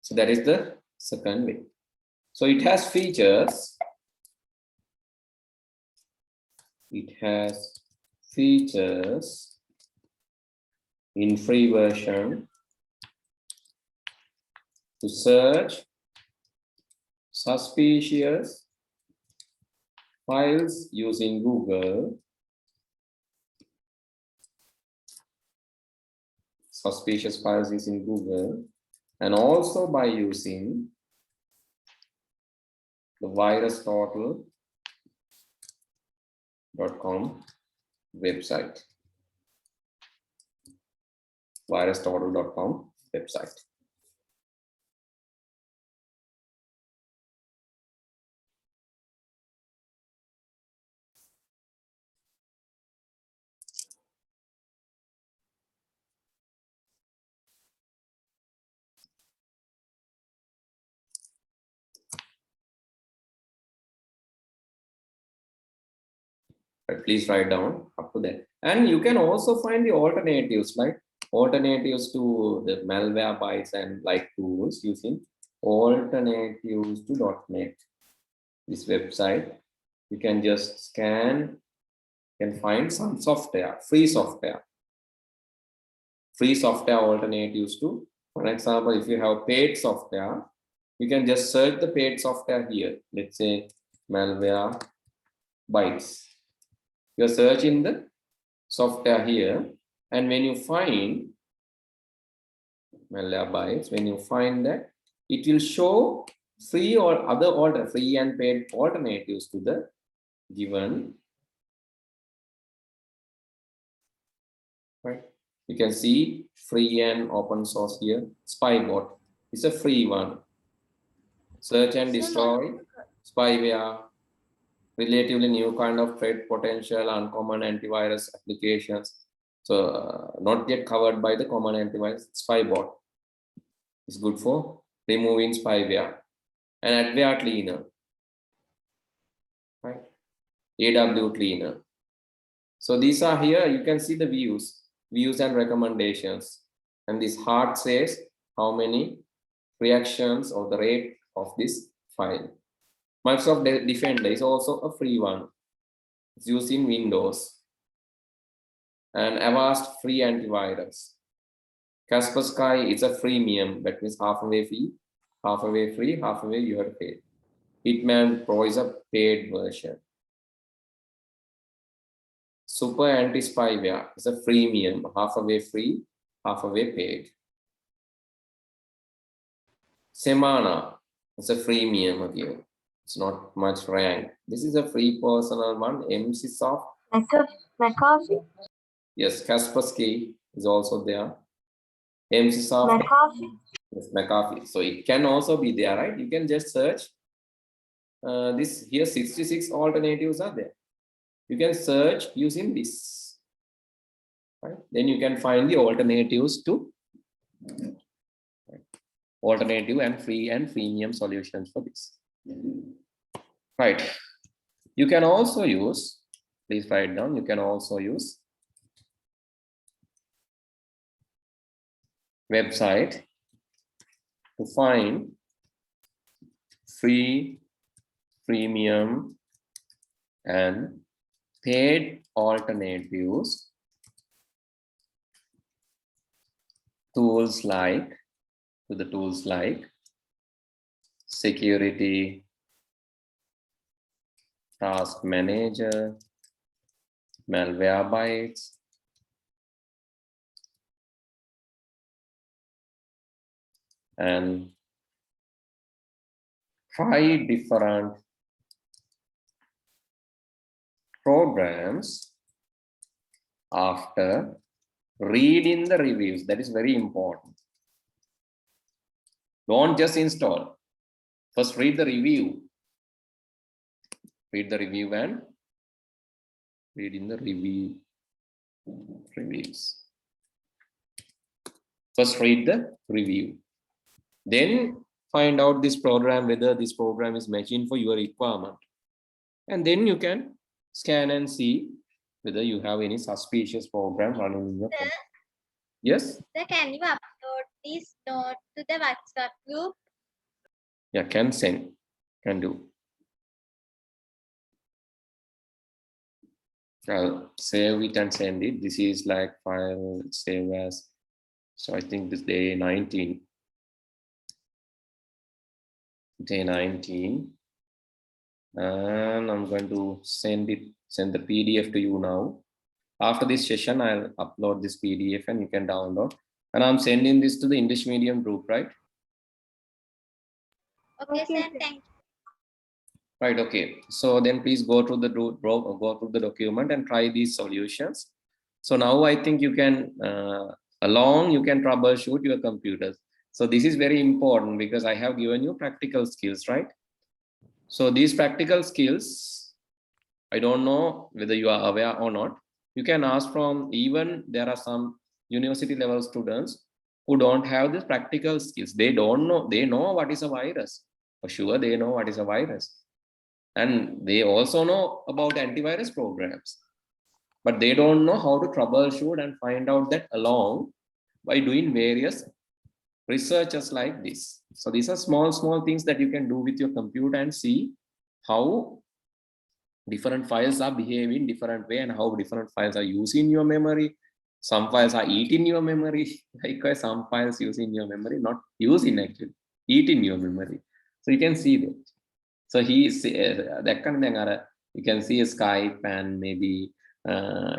So that is the second way. So it has features. It has features in free version to search suspicious files using Google. Suspicious files using Google, and also by using the virustotal.com website. Virustotal.com website. But please write down up to that. And you can also find the alternatives, like alternatives to the malware bytes and like tools using alternatives to .NET. This website, you can just scan, you can find some software, free software alternatives to. For example, if you have paid software, you can just search the paid software here. Let's say malware bytes. You're searching the software here, and when you find malware bytes, when you find that, it will show free or other free and paid alternatives to the given. Right? You can see free and open source here. Spybot is a free one. Search and destroy spyware. Relatively new kind of threat potential, uncommon antivirus applications. So not yet covered by the common antivirus. Spybot is good for removing spyware. And adware cleaner, right? AW cleaner. So these are here. You can see the views and recommendations. And this heart says how many reactions or the rate of this file. Microsoft Defender is also a free one. It's used in Windows. And Avast free antivirus. Kaspersky is a freemium, that means halfway free, halfway free, halfway you have to pay. Hitman Pro is a paid version. Super anti-spyware is a freemium, halfway free, halfway paid. Semana is a freemium again. It's not much rank. This is a free personal one. MCSoft. McAfee. Yes, Kaspersky is also there. MCSoft. McAfee. Yes, McAfee. So it can also be there, right? You can just search. This here 66 alternatives are there. You can search using this. Right? Then you can find the alternatives to alternative and free and freemium solutions for this. Right. You can also use, please write down, you can also use website to find free, freemium, and paid alternatives. Tools like security, task manager, malware bytes, and 5 different programs after reading the reviews. That is very important. Don't just install. First read the review. Read the review and read in the reviews. First read the review. Then find out this program, whether this program is matching for your requirement. And then you can scan and see whether you have any suspicious program running in your computer. Yes? Can you upload this note to the WhatsApp group? Yeah, can send, can do. I'll save it and send it. This is like file save as. So I think this day 19. Day 19. And I'm going to send the PDF to you now. After this session, I'll upload this PDF and you can download. And I'm sending this to the English medium group, right? Okay, Okay, sir. sir. Thank you. Right, okay. So then please go through the go through the document and try these solutions. So now I think you can, you can troubleshoot your computers. So this is very important because I have given you practical skills, right? So these practical skills, I don't know whether you are aware or not. You can ask from, even there are some university level students who don't have these practical skills. They don't know, they know what is a virus. For sure, they know what is a virus. And they also know about antivirus programs. But they don't know how to troubleshoot and find out that along by doing various researches like this. So these are small things that you can do with your computer and see how different files are behaving different way and how different files are using your memory. Some files are eating your memory, likewise some files using your memory, not using actually, eating your memory. So you can see that. So that kind of thing, you can see Skype and maybe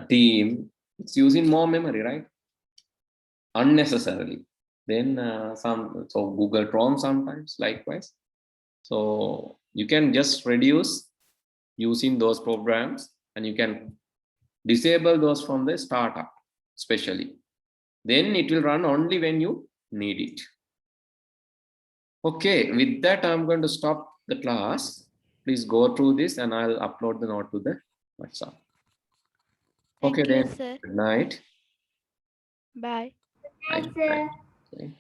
Team, it's using more memory, right? Unnecessarily. Then so Google Chrome sometimes likewise. So you can just reduce using those programs and you can disable those from the startup especially. Then it will run only when you need it. Okay, with that I'm going to stop the class. Please go through this and I'll upload the note to the WhatsApp. Okay, Thank you, then sir. good night. Bye. Thanks, sir. Okay.